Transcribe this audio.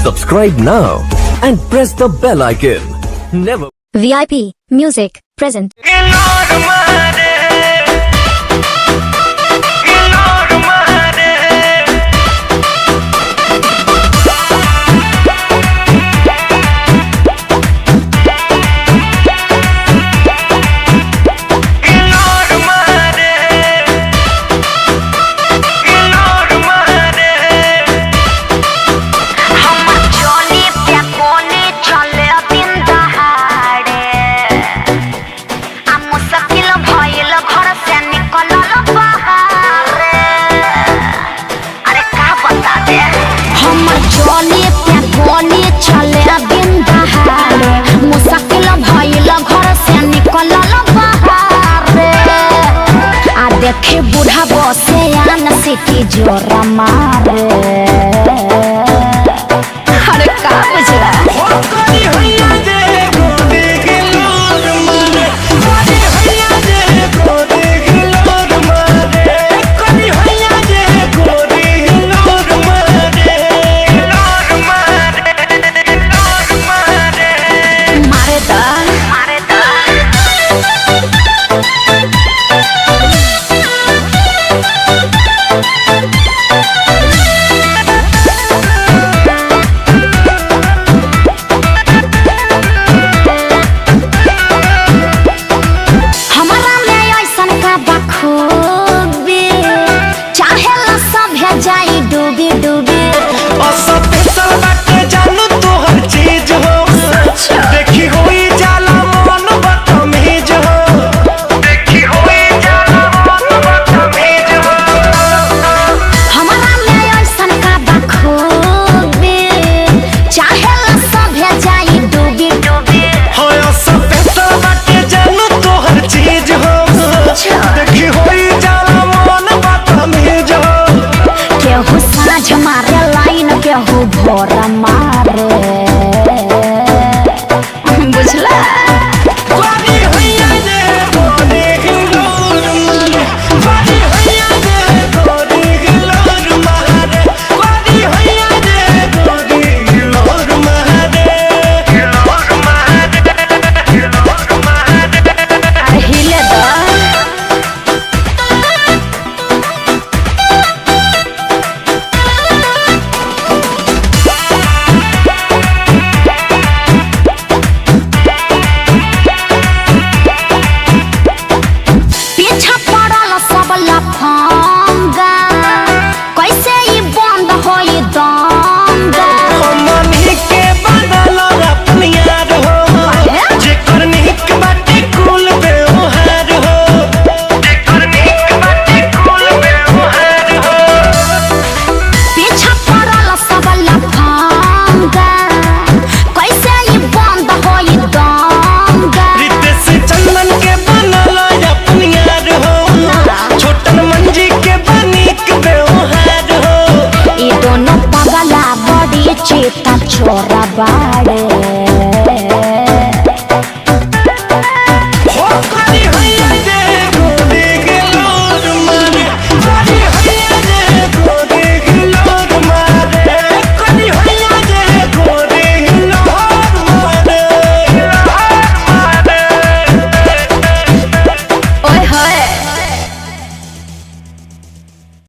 Subscribe now and press the bell icon. Never. VIP Music present. देखे बूढ़ा बसे आन city जोरा मारे अरे का बुझला जाई डूबी डूबी जानू तो हर चीज हो देखी हुई जाला मन बदतमीज हो देखी हुई जाला मन बदतमीज हो हमारा में ऐसन का बखूबी चाहेला सभे जाई डूबी डूबी हो सब पैसा बाटे जानू तो हर चीज हो देखी हुई जाला मन बदतमीज हो केहू साँझ मारे लाइन केहू भोर मारे बुझला कैसे ही बंद होई दंगा हमनी के बदल अपनी यार हो जेकर निक बाटे कुल व्यवहार हो जेकर निक बाटे कुल व्यवहार हो पीछा पड़ल सब लफंगा कैसे ही बंद होई दंगा रितेश चंदन के बनल अपनी यार हो छोटन मंजी के बनिक व्यवहार हो ये दोनों पगला बड़ी चेता छोरा बा